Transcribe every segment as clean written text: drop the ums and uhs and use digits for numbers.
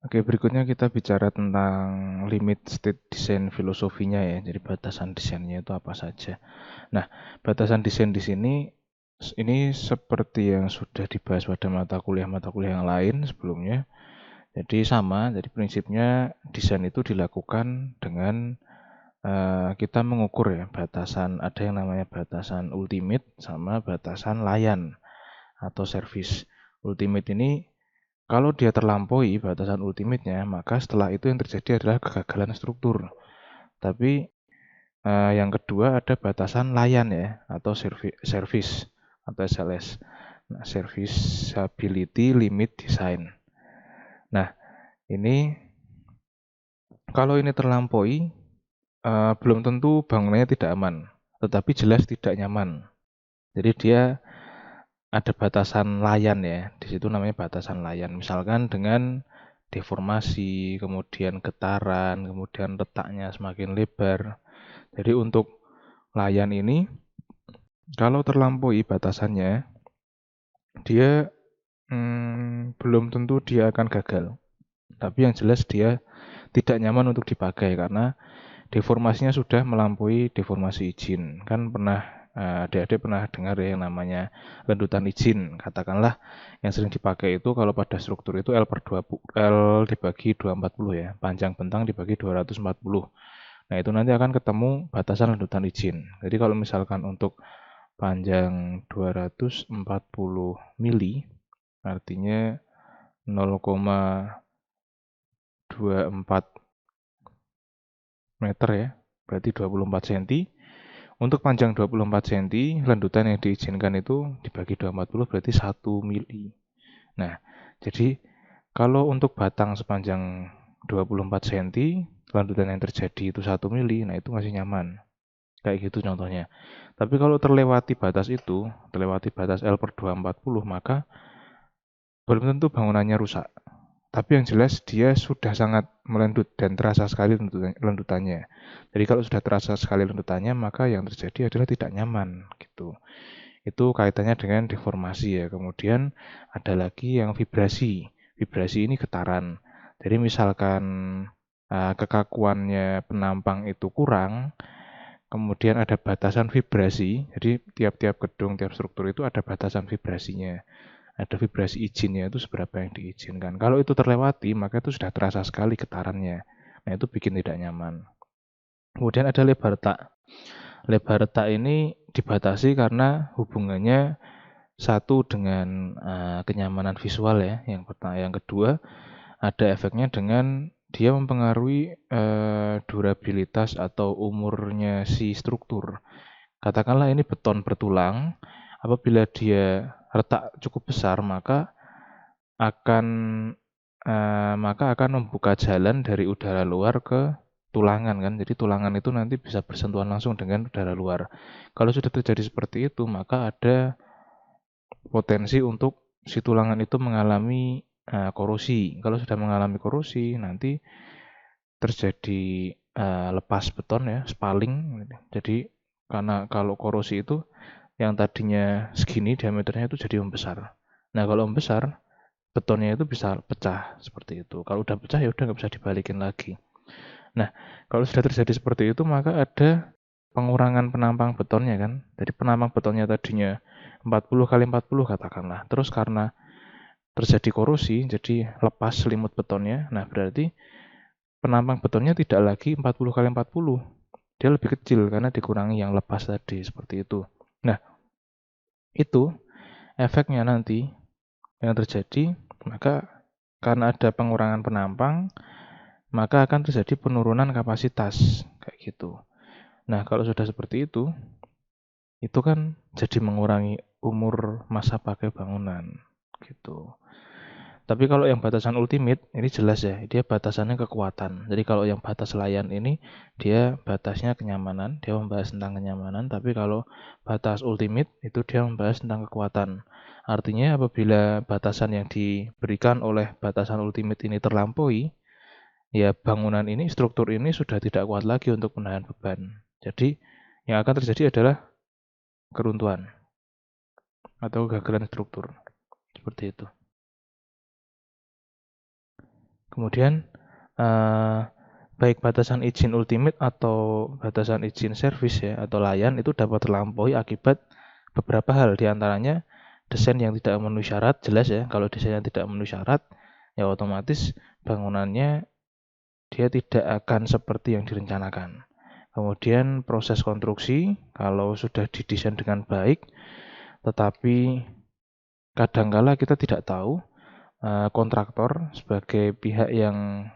Oke, berikutnya kita bicara tentang limit state design filosofinya ya. Jadi batasan desainnya itu apa saja. Nah, batasan desain di sini ini seperti yang sudah dibahas pada mata kuliah yang lain sebelumnya. Jadi sama, jadi prinsipnya desain itu dilakukan dengan kita mengukur ya batasan, ada yang namanya batasan ultimate sama batasan layan atau service. Ultimate ini kalau dia terlampaui batasan ultimate-nya, maka setelah itu yang terjadi adalah kegagalan struktur. Tapi yang kedua ada batasan layan ya, atau service atau SLS. Nah, Serviceability Limit Design. Nah, ini kalau ini terlampaui, belum tentu bangunannya tidak aman, tetapi jelas tidak nyaman. Jadi dia ada batasan layan ya, di situ namanya batasan layan. Misalkan dengan deformasi, kemudian getaran, kemudian letaknya semakin lebar. Jadi untuk layan ini, kalau terlampaui batasannya, dia belum tentu dia akan gagal. Tapi yang jelas dia tidak nyaman untuk dipakai karena deformasinya sudah melampaui deformasi izin. Kan pernah adik-adik pernah dengar ya yang namanya lendutan izin. Katakanlah yang sering dipakai itu kalau pada struktur itu L per 2, L dibagi 240 ya. Panjang bentang dibagi 240. Nah, itu nanti akan ketemu batasan lendutan izin. Jadi kalau misalkan untuk panjang 240 mili, artinya 0,24 meter ya, berarti 24 cm. Untuk panjang 24 cm, lendutan yang diizinkan itu dibagi 240 berarti 1 mili. Nah, jadi kalau untuk batang sepanjang 24 cm, lendutan yang terjadi itu 1 mili, nah itu masih nyaman. Kayak gitu contohnya. Tapi kalau terlewati batas itu, terlewati batas L per 240, maka belum tentu bangunannya rusak. Tapi yang jelas dia sudah sangat melendut dan terasa sekali lendutannya. Jadi kalau sudah terasa sekali lendutannya, maka yang terjadi adalah tidak nyaman gitu. Itu kaitannya dengan deformasi ya. Kemudian ada lagi yang vibrasi. Vibrasi ini getaran. Jadi misalkan kekakuannya penampang itu kurang, kemudian ada batasan vibrasi. Jadi tiap-tiap gedung, tiap struktur itu ada batasan vibrasinya. Ada vibrasi izinnya itu seberapa yang diizinkan. Kalau itu terlewati, maka itu sudah terasa sekali getarannya. Nah, itu bikin tidak nyaman. Kemudian ada lebar retak. Lebar retak ini dibatasi karena hubungannya satu dengan kenyamanan visual ya. Yang kedua ada efeknya dengan dia mempengaruhi durabilitas atau umurnya si struktur. Katakanlah ini beton bertulang, apabila dia retak cukup besar akan maka akan membuka jalan dari udara luar ke tulangan kan. Jadi tulangan itu nanti bisa bersentuhan langsung dengan udara luar. Kalau sudah terjadi seperti itu, maka ada potensi untuk si tulangan itu mengalami korosi. Kalau sudah mengalami korosi, nanti terjadi lepas beton ya, spaling. Jadi karena kalau korosi itu yang tadinya segini diameternya itu jadi membesar. Nah, kalau membesar, betonnya itu bisa pecah seperti itu. Kalau udah pecah ya udah nggak bisa dibalikin lagi. Nah, kalau sudah terjadi seperti itu maka ada pengurangan penampang betonnya kan. Jadi penampang betonnya tadinya 40 kali 40 katakanlah. Terus karena terjadi korosi, jadi lepas selimut betonnya. Nah, berarti penampang betonnya tidak lagi 40 kali 40. Dia lebih kecil karena dikurangi yang lepas tadi seperti itu. Nah, itu efeknya nanti yang terjadi, maka karena ada pengurangan penampang, maka akan terjadi penurunan kapasitas kayak gitu. Nah, kalau sudah seperti itu kan jadi mengurangi umur masa pakai bangunan gitu. Tapi kalau yang batasan ultimate ini jelas ya, dia batasannya kekuatan. Jadi kalau yang batas layan ini dia batasnya kenyamanan, dia membahas tentang kenyamanan, tapi kalau batas ultimate itu dia membahas tentang kekuatan. Artinya apabila batasan yang diberikan oleh batasan ultimate ini terlampaui, ya bangunan ini, struktur ini sudah tidak kuat lagi untuk menahan beban. Jadi yang akan terjadi adalah keruntuhan atau kegagalan struktur. Seperti itu. Kemudian baik batasan izin ultimate atau batasan izin servis ya atau layan itu dapat terlampaui akibat beberapa hal, diantaranya desain yang tidak memenuhi syarat. Jelas ya, kalau desain yang tidak memenuhi syarat ya otomatis bangunannya dia tidak akan seperti yang direncanakan. Kemudian proses konstruksi, kalau sudah didesain dengan baik, tetapi kadangkala kita tidak tahu kontraktor sebagai pihak yang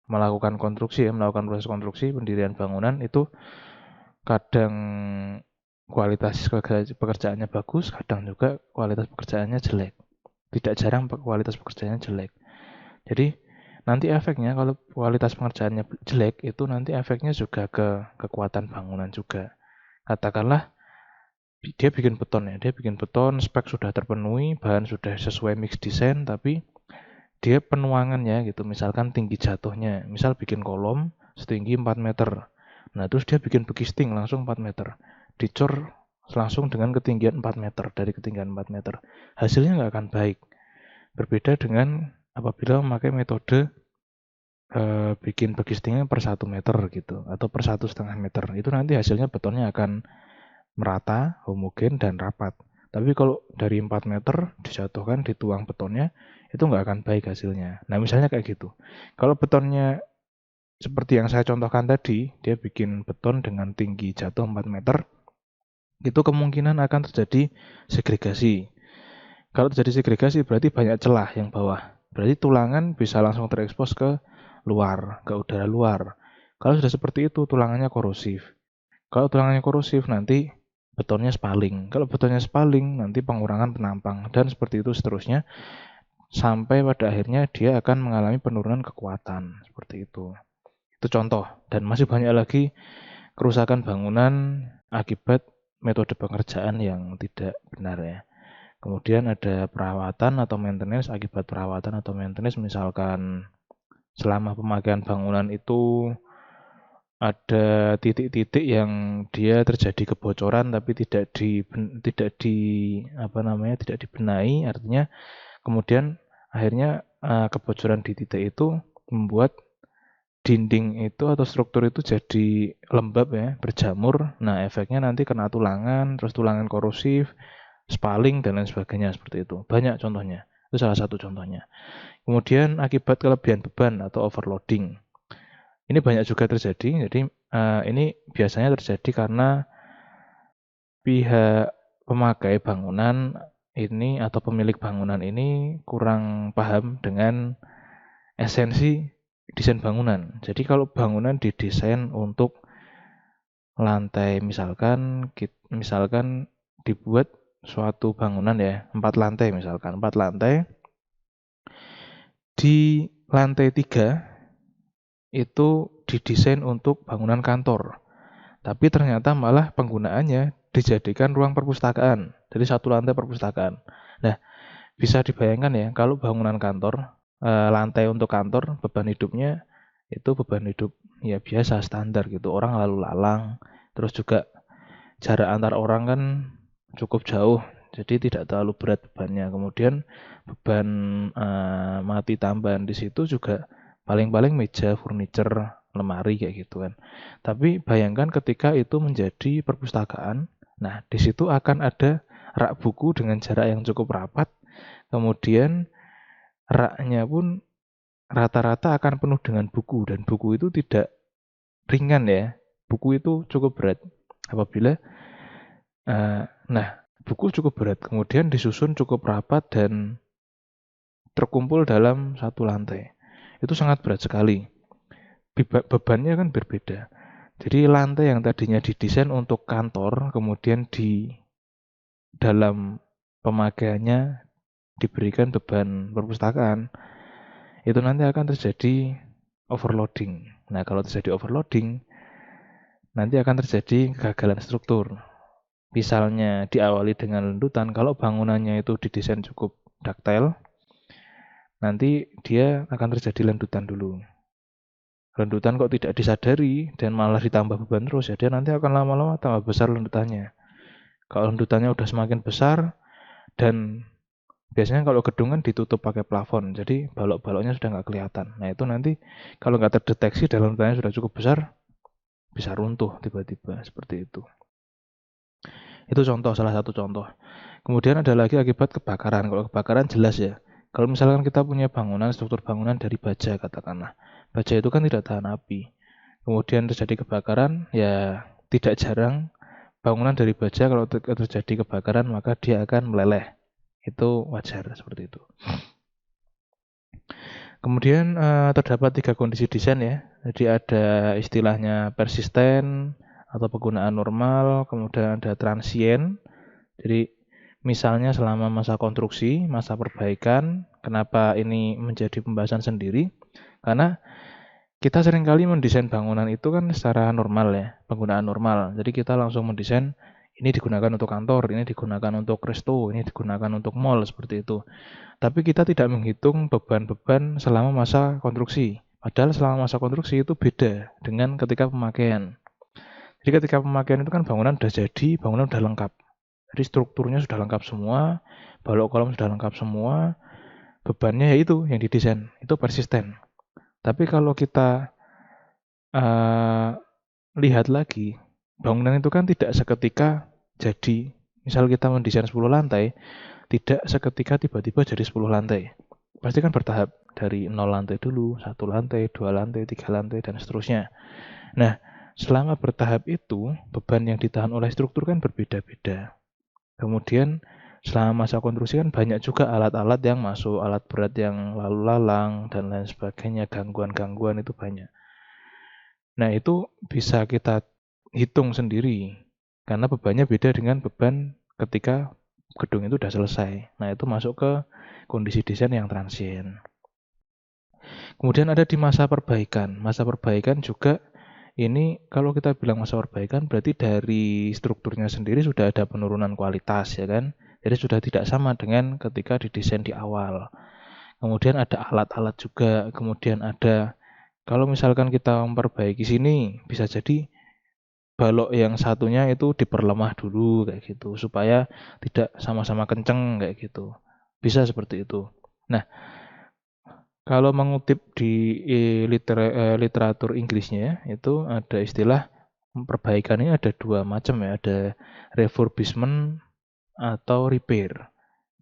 melakukan konstruksi, melakukan proses konstruksi pendirian bangunan itu kadang kualitas pekerjaannya bagus, kadang juga kualitas pekerjaannya jelek. Tidak jarang kualitas pekerjaannya jelek. Jadi nanti efeknya kalau kualitas pengerjaannya jelek itu nanti efeknya juga ke kekuatan bangunan juga. Katakanlah dia bikin beton ya, dia bikin beton, spek sudah terpenuhi, bahan sudah sesuai mix design, tapi dia penuangannya gitu, misalkan tinggi jatuhnya, misal bikin kolom setinggi 4 meter. Nah, terus dia bikin bekisting langsung 4 meter. Dicor langsung dengan ketinggian 4 meter, dari ketinggian 4 meter. Hasilnya nggak akan baik. Berbeda dengan apabila memakai metode bikin bekistingnya per 1 meter gitu, atau per 1,5 meter. Itu nanti hasilnya betonnya akan merata, homogen, dan rapat. Tapi kalau dari 4 meter dijatuhkan, dituang betonnya, itu nggak akan baik hasilnya. Nah, misalnya kayak gitu. Kalau betonnya seperti yang saya contohkan tadi, dia bikin beton dengan tinggi jatuh 4 meter, itu kemungkinan akan terjadi segregasi. Kalau terjadi segregasi berarti banyak celah yang bawah. Berarti tulangan bisa langsung terekspos ke luar, ke udara luar. Kalau sudah seperti itu, tulangannya korosif. Kalau tulangannya korosif, nanti betonnya spaling. Kalau betonnya spaling, nanti pengurangan penampang. Dan seperti itu seterusnya. Sampai pada akhirnya dia akan mengalami penurunan kekuatan. Seperti itu. Itu contoh. Dan masih banyak lagi kerusakan bangunan akibat metode pengerjaan yang tidak benar ya. Kemudian ada perawatan atau maintenance akibat perawatan atau maintenance. Misalkan selama pemakaian bangunan itu ada titik-titik yang dia terjadi kebocoran tapi tidak dibenahi, artinya kemudian akhirnya kebocoran di titik itu membuat dinding itu atau struktur itu jadi lembab ya, berjamur. Nah, efeknya nanti kena tulangan, terus tulangan korosif, spaling dan lain sebagainya seperti itu. Banyak contohnya. Itu salah satu contohnya. Kemudian akibat kelebihan beban atau overloading. Ini banyak juga terjadi, jadi ini biasanya terjadi karena pihak pemakai bangunan ini atau pemilik bangunan ini kurang paham dengan esensi desain bangunan. Jadi kalau bangunan didesain untuk lantai, misalkan dibuat suatu bangunan ya, 4 lantai misalkan, 4 lantai, di lantai 3 itu didesain untuk bangunan kantor. Tapi ternyata malah penggunaannya dijadikan ruang perpustakaan. Jadi satu lantai perpustakaan. Nah, bisa dibayangkan ya, kalau bangunan kantor, lantai untuk kantor, beban hidupnya itu beban hidup ya biasa, standar gitu. Orang lalu lalang, terus juga jarak antar orang kan cukup jauh, jadi tidak terlalu berat bebannya. Kemudian beban mati tambahan di situ juga paling-paling meja, furniture, lemari kayak gitu kan. Tapi bayangkan ketika itu menjadi perpustakaan, nah di situ akan ada rak buku dengan jarak yang cukup rapat, kemudian raknya pun rata-rata akan penuh dengan buku, dan buku itu tidak ringan ya, buku itu cukup berat. Apabila buku cukup berat, kemudian disusun cukup rapat dan terkumpul dalam satu lantai. Itu sangat berat sekali. Bebannya kan berbeda. Jadi lantai yang tadinya didesain untuk kantor, kemudian di dalam pemakaiannya diberikan beban perpustakaan, itu nanti akan terjadi overloading. Nah, kalau terjadi overloading, nanti akan terjadi kegagalan struktur. Misalnya diawali dengan lendutan, kalau bangunannya itu didesain cukup ductile, nanti dia akan terjadi lendutan dulu. Lendutan kok tidak disadari dan malah ditambah beban terus, ya dia nanti akan lama-lama tambah besar lendutannya. Kalau lendutannya udah semakin besar dan Biasanya kalau gedung kan ditutup pakai plafon, jadi balok-baloknya sudah nggak kelihatan. Nah itu nanti kalau nggak terdeteksi dalam letusannya sudah cukup besar, bisa runtuh tiba-tiba seperti itu. Itu contoh, salah satu contoh. Kemudian ada lagi akibat kebakaran. Kalau kebakaran jelas ya. Kalau misalkan kita punya bangunan, struktur bangunan dari baja katakanlah. Baja itu kan tidak tahan api. Kemudian terjadi kebakaran, ya tidak jarang bangunan dari baja kalau terjadi kebakaran maka dia akan meleleh. Itu wajar seperti itu. Kemudian terdapat 3 kondisi desain ya. Jadi ada istilahnya persisten atau penggunaan normal, kemudian ada transient. Jadi misalnya selama masa konstruksi, masa perbaikan, kenapa ini menjadi pembahasan sendiri? Karena kita seringkali mendesain bangunan itu kan secara normal ya, penggunaan normal. Jadi kita langsung mendesain ini digunakan untuk kantor, ini digunakan untuk resto, ini digunakan untuk mall, seperti itu. Tapi kita tidak menghitung beban-beban selama masa konstruksi. Padahal selama masa konstruksi itu beda dengan ketika pemakaian. Jadi ketika pemakaian itu kan bangunan sudah jadi, bangunan sudah lengkap. Jadi strukturnya sudah lengkap semua, balok kolom sudah lengkap semua, bebannya ya itu yang didesain, itu persisten. Tapi kalau kita lihat lagi, bangunan itu kan tidak seketika jadi. Misal kita mendesain 10 lantai, tidak seketika tiba-tiba jadi 10 lantai. Pasti kan bertahap dari 0 lantai dulu, 1 lantai, 2 lantai, 3 lantai, dan seterusnya. Nah, selama bertahap itu, beban yang ditahan oleh struktur kan berbeda-beda. Kemudian selama masa konstruksi kan banyak juga alat-alat yang masuk, alat berat yang lalu lalang, dan lain sebagainya, gangguan-gangguan itu banyak. Nah, itu bisa kita hitung sendiri, karena bebannya beda dengan beban ketika gedung itu sudah selesai. Nah, itu masuk ke kondisi desain yang transient. Kemudian ada di masa perbaikan. Masa perbaikan juga ini kalau kita bilang masa perbaikan berarti dari strukturnya sendiri sudah ada penurunan kualitas ya kan. Jadi sudah tidak sama dengan ketika didesain di awal. Kemudian ada alat-alat juga, kemudian ada kalau misalkan kita memperbaiki sini bisa jadi balok yang satunya itu diperlemah dulu kayak gitu supaya tidak sama-sama kenceng kayak gitu. Bisa seperti itu. Nah, kalau mengutip di literatur Inggrisnya itu ada istilah perbaikan ini ada 2 macam ya, ada refurbishment atau repair.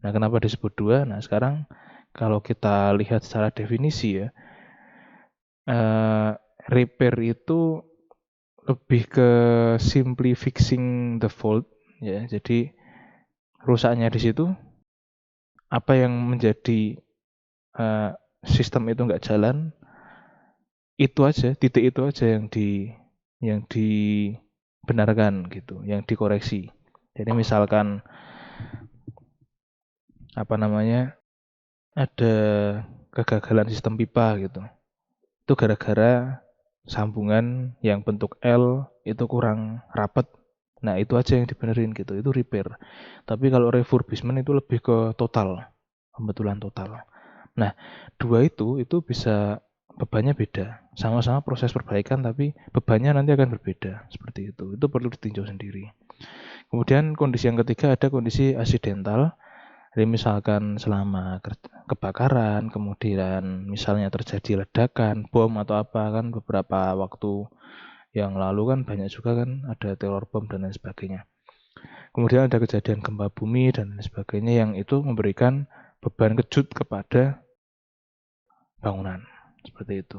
Nah, kenapa disebut 2? Nah, sekarang kalau kita lihat secara definisi ya, repair itu lebih ke simply fixing the fault ya. Jadi rusaknya di situ apa yang menjadi sistem itu nggak jalan, itu aja, titik itu aja yang dibenarkan gitu, yang dikoreksi. Jadi misalkan apa namanya ada kegagalan sistem pipa gitu, itu gara-gara sambungan yang bentuk L itu kurang rapat. Nah itu aja yang dibenerin gitu, itu repair. Tapi kalau refurbishment itu lebih ke total, pembetulan total. Nah 2 itu bisa bebannya beda, sama-sama proses perbaikan tapi bebannya nanti akan berbeda seperti itu. Itu perlu ditinjau sendiri. Kemudian kondisi yang ketiga ada kondisi aksidental. Jadi misalkan selama kebakaran, kemudian misalnya terjadi ledakan, bom atau apa kan beberapa waktu yang lalu kan banyak juga kan ada teror bom dan lain sebagainya. Kemudian ada kejadian gempa bumi dan lain sebagainya yang itu memberikan beban kejut kepada bangunan. Seperti itu.